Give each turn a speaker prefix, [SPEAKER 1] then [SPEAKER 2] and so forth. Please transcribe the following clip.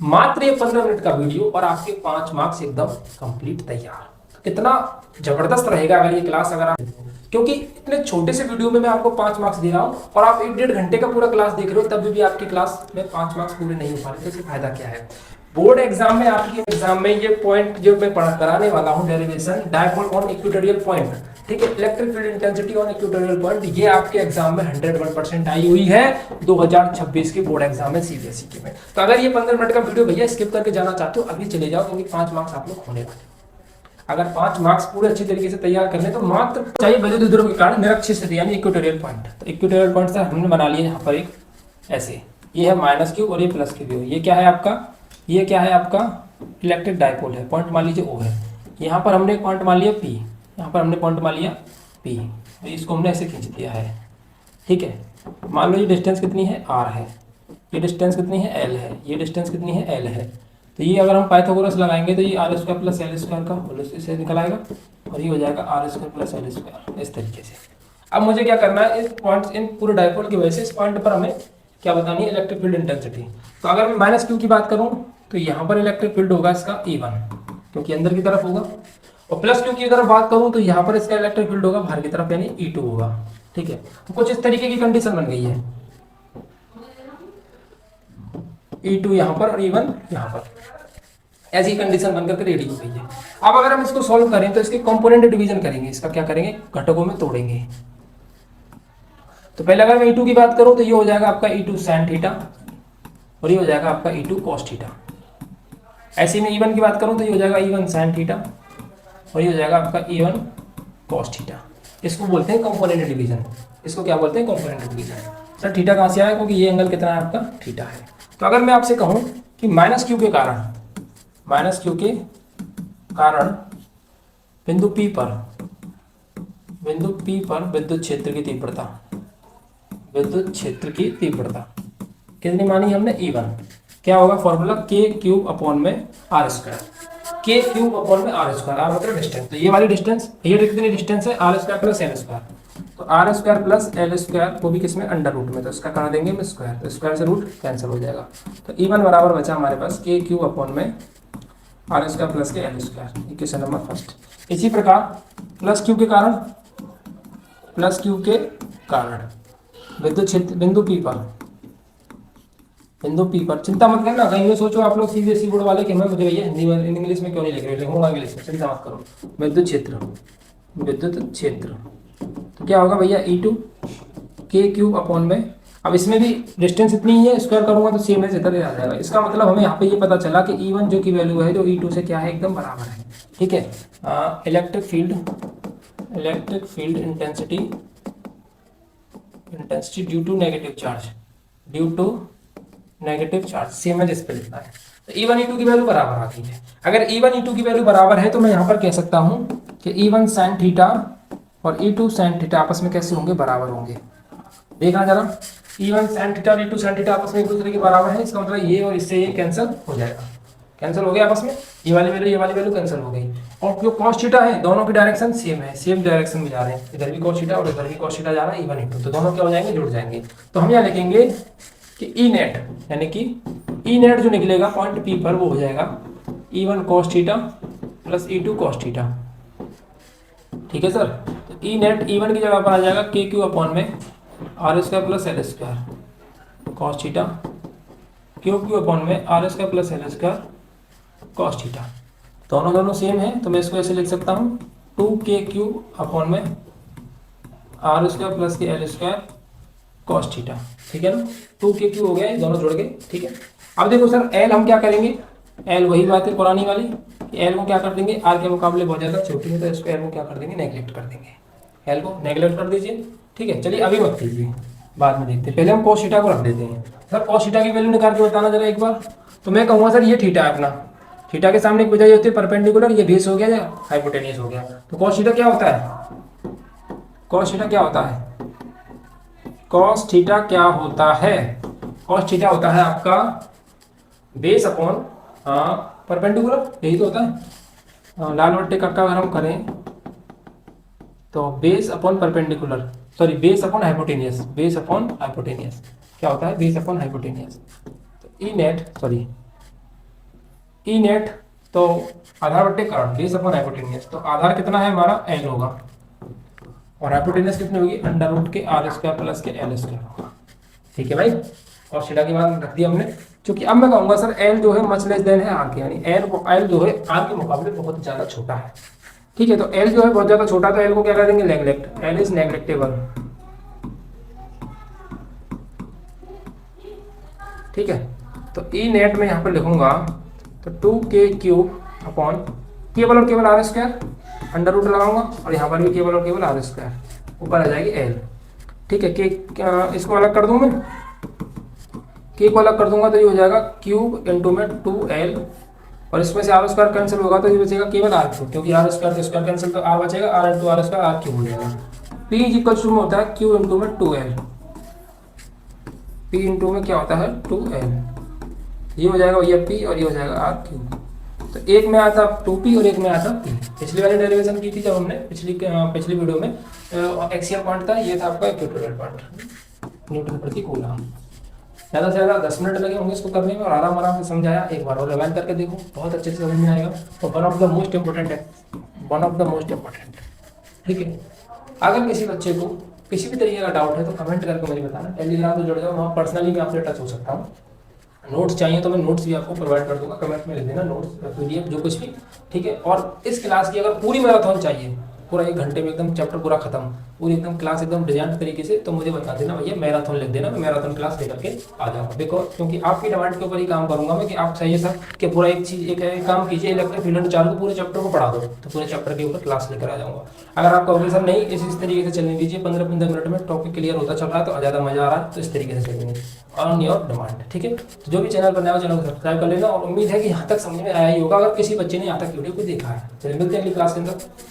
[SPEAKER 1] मात्र ये 15 मिनट का वीडियो और आपके 5 मार्क्स एकदम कंप्लीट तैयार। कितना जबरदस्त रहेगा अगर ये क्लास अगर आप, क्योंकि इतने छोटे से वीडियो में मैं आपको 5 मार्क्स दे रहा हूँ और आप 1-1.5 घंटे का पूरा क्लास देख रहे हो, तब भी आपकी क्लास में 5 मार्क्स पूरे नहीं हो पा रहे, तो इससे फायदा क्या है। बोर्ड एग्जाम में आपके एग्जाम में ये पॉइंट जो मैं कराने वाला हूँ, derivation dipole on equatorial point, ठीक है, electric field intensity on equatorial point, ये आपके एग्जाम में 101% आई हुई है 2026 के बोर्ड एग्जाम में सीबीएसई के में। तो अगर ये 15 मिनट का वीडियो भैया स्किप करके जाना चाहते हो, अभी चले जाओ, क्योंकि 5 मार्क्स आप लोग होने वाले। अगर 5 मार्क्स पूरे अच्छी तरीके से तैयार करने तो मात्र चाहिए वैद्युत विद्रोह के कारण निरक्षीय स्थिति यानी इक्वेटोरियल पॉइंट। तो इक्वेटोरियल पॉइंट से हमने बना लिया यहाँ पर एक ऐसे, ये है -q और ये +q, ये क्या है आपका, ये क्या है आपका इलेक्ट्रिक डायपोल है, पॉइंट मान लीजिए O है। यहाँ पर हमने पॉइंट मान लिया P, यहाँ पर हमने पॉइंट मान लिया P, तो इसको हमने ऐसे खींच दिया है, ठीक है। मान लो ये डिस्टेंस कितनी है R है, ये डिस्टेंस कितनी है L है, ये डिस्टेंस कितनी है L है। तो ये अगर हम पाइथागोरस लगाएंगे तो ये r² + l² का होल से निकल आएगा और ये हो जाएगा r² + l², इस तरीके से। अब मुझे क्या करना है, इस पॉइंट इन पूरे डायपोल की वजह से इस पॉइंट पर हमें क्या बतानी है, इलेक्ट्रिक फील्ड इंटेंसिटी। तो अगर मैं -q की बात करूं तो यहाँ पर इलेक्ट्रिक फील्ड होगा इसका E1, क्योंकि अंदर की तरफ होगा, और +q की तरफ बात करूं तो यहाँ पर इसका इलेक्ट्रिक फील्ड होगा बाहर की तरफ यानी E2 होगा, ठीक है। तो कुछ इस तरीके की कंडीशन बन गई है, E2 यहाँ पर और E1 यहाँ पर, ऐसी कंडीशन बनकर के रेडी हो गई है। अब अगर हम इसको सॉल्व करें तो इसके कंपोनेंट डिवीजन करेंगे, इसका क्या करेंगे, घटकों में तोड़ेंगे। तो पहले अगर मैं E2 की बात करूं तो ये हो जाएगा आपका E2 sin थीटा और ये हो जाएगा आपका E2 cos थीटा। ऐसे में E1 की बात करूं तो ये हो जाएगा E1 sin थीटा और ये हो जाएगा आपका E1 cos थीटा। इसको बोलते हैं कंपोनेंट डिवीजन, इसको क्या बोलते हैं, कंपोनेंट डिवीजन। सर थीटा कहाँ से आया, क्योंकि ये एंगल कितना है आपका, थीटा है। तो अगर मैं आपसे कहूं कि -q के कारण, -q के कारण बिंदु P पर विद्युत क्षेत्र की तीव्रता, विद्युत क्षेत्र की तीव्रता कितनी मानी हमने, E1, क्या होगा formula k³ r², k³ r मतलब डिस्टेंस, तो ये वाली डिस्टेंस, ये कितनी डिस्टेंस है, r² + l², तो r² + l² को भी किसमें, अंडर रूट में, तो इसका कर देंगे हम स्क्वायर, तो स्क्वायर से रूट कैंसिल हो जाएगा। तो E1 बराबर बचा हमारे पास k³ r² + के l², इक्वेशन नंबर फर्स्ट। इसी प्रकार +q के कारण, +q के कारण विद्युत क्षेत्र बिंदु P पर, चिंता मत करना, कहीं ये सोचो आप लोग सीबीएसई बोर्ड वाले कि मैं मुझे भैया हिंदी में इंग्लिश में क्यों नहीं लिख रहे, लिखूंगा इंग्लिश में, चिंता मत करो। विद्युत क्षेत्र तो क्या होगा भैया, E2 k³, अब इसमें भी डिस्टेंस इतनी ही है, स्क्वायर करूंगा तो सेम है, इधर आ जाएगा। इसका मतलब हमें यहाँ पे ये पता चला कि E1 जो की वैल्यू है जो E2 से क्या है, एकदम बराबर है, ठीक है। Electric field intensity due to negative charge, same है जिस पे लिखना है। तो E1 E2 की वैल्यू बराबर आ गई है। अगर E1 E2 की वैल्यू बराबर है तो मैं यहाँ पर कह सकता हूँ कि E1 sin थीटा और E2 sin थीटा आपस में कैसे होंगे, बराबर होंगे। देखना जरा, E1 sin थीटा और E2 sin थीटा आपस में एक दूसरे के बराबर है, इसका मतलब ये और इससे ये कैंसिल हो जाएगा, कैंसिल हो गया आपस में, ये वाली वैल्यू कैंसिल हो गई। और जो cos थीटा है, दोनों की डायरेक्शन सेम है, सेम डायरेक्शन में जा रहे हैं, इधर भी cos थीटा और इधर भी cos थीटा जा रहा है, E1 E2, तो दोनों क्या हो जाएंगे, जुड़ जाएंगे। तो हम यहाँ लिखेंगे कि E नेट, यानी कि E नेट जो निकलेगा पॉइंट P पर, वो हो जाएगा E1 cos theta + E2 cos theta, ठीक है सर। तो E नेट E1 की जगह पर आ जाएगा k³ r² + l² cos theta, q³ r² + l² cos theta, दोनों सेम है, तो मैं इसको ऐसे लिख सकता हूँ 2k³ r² + के l² cos थीटा, ठीक है ना। 2k³ हो गया, दोनों जुड़ गए, ठीक है। अब देखो सर L हम क्या करेंगे, L वही बात है पुरानी वाली, L को क्या कर देंगे, R के मुकाबले बहुत ज़्यादा छोटी है, तो इसको L को क्या कर देंगे, नेगलेक्ट कर देंगे, L को नेगलेक्ट कर दीजिए, ठीक है। चलिए अभी मत कीजिए, बाद में देखते हैं, पहले हम cos थीटा को रख देते हैं। सर cos थीटा की वैल्यू निकाल के बताना जरा एक बार। तो मैं कहूँगा सर ये थीटा है अपना, थीटा के सामने एक वजह होती है परपेंडिकुलर, ये बेस हो गया या हाइपोटेनियस हो गया। तो cos थीटा क्या होता है, cos थीटा क्या होता है, cos थीटा क्या होता है, cos थीटा होता है आपका बेस अपॉन परपेंडिकुलर, यही तो होता है। लाल बट्टे का अगर हम करें तो base upon perpendicular, sorry base upon hypotenuse, base upon hypotenuse क्या होता है, बेस अपॉन हाइपोटेनियस। तो E net, sorry E net तो आधार बट्टे करंट बेस अपॉन हाइपोटेन्यूज, तो आधार कितना है हमारा एल होगा और हाइपोटेन्यूज कितनी होगी अंडर रूट के आर स्क्वायर प्लस के एल स्क्वायर होगा। ठीक है भाई, और सीधा की बात रख दी हमने। क्योंकि अब मैं कहूंगा सर एल जो है मच लेस देन है आर के, यानी एल जो है आर के मुकाबले बहुत ज्यादा छोटा है। ठीक है, तो एल जो है बहुत ज्यादा छोटा, तो एल को क्या कर देंगे नेग्लेक्ट, एल इज नेग्लेक्टेबल। ठीक है, तो ई नेट में यहाँ पर लिखूंगा तो 2k³ अपॉन केवल और केवल आर स्क्वायर, अंडर रूट लगाऊंगा और यहाँ पर भी केवल और केवल आर स्क्वायर, ऊपर आ जाएगी एल। ठीक है, के इसको अलग कर दूं मैं, के को अलग कर दूंगा तो ये हो जाएगा क्यूब इंटू में 2l और इसमें से आर स्क्वायर कैंसिल होगा तो ये बचेगा केवल आर क्यूब, क्योंकि आर स्क्वायर तो स्क्वायर कैंसिल तो आर बचेगा, r into r square r cube हो जाएगा। पी इज इक्वल टू में होता है क्यू इंटू में 2l, पी इंटू में क्या होता है 2l, ये हो जाएगा भैया पी और ये हो जाएगा आर क्यूब। तो एक में आता 2p और एक में आता p। पिछली वाली डेरिवेशन की थी जब हमने पिछली वीडियो में एक्सियल पॉइंट था, ये था आपका इक्वेटोरियल पॉइंट न्यूटन प्रति कूलम। ज़्यादा से ज़्यादा 10 मिनट लगे होंगे इसको करने में और आराम आराम से समझाया। एक बार और रिवाइज करके देखो, बहुत अच्छे से समझ में आएगा। तो one of the most important है, one of the most important. ठीक है, अगर किसी बच्चे को किसी भी तरीके का डाउट है तो कमेंट करके मुझे बताना। टेलीग्राम पे जुड़ जाओ, वहाँ पर्सनली मैं आपसे टच हो सकता हूँ। नोट्स चाहिए तो मैं नोट्स भी आपको प्रोवाइड कर दूंगा, कमेंट में लिख देना नोट्स PDF जो कुछ भी। ठीक है, और इस क्लास की अगर पूरी मैराथन चाहिए, पूरा 1 घंटे में एकदम चैप्टर पूरा खत्म, पूरी एकदम क्लास एकदम डिजाइन तरीके से, तो मुझे बता देना भैया मैराथन लिख देना, मैं मैराथन क्लास लेकर के आ जाऊँगा। बिकॉज क्योंकि आपकी डिमांड के ऊपर ही काम करूंगा मैं कि आप चाहिए सर कि पूरा एक काम कीजिए, इलेक्ट्रिक फील्ड एंड चार्ज को पूरे चैप्टर को पढ़ा दो, तो पूरे चैप्टर के ऊपर क्लास लेकर आ जाऊँगा। अगर आप कहोगे सर नहीं इस तरीके से चलने दीजिए, 15-15 मिनट में टॉपिक क्लियर होता चल रहा है तो ज़्यादा मजा आ रहा है, तो इस तरीके से चलेंगे ऑन योर डिमांड। ठीक है, तो जो भी चैनल पर नया हो चैनल को सब्सक्राइब कर लेना और उम्मीद है कि यहाँ तक समझ में आया ही होगा अगर किसी बच्चे ने यहाँ तक वीडियो को देखा है। चलिए मिलते हैं अगली क्लास के अंदर।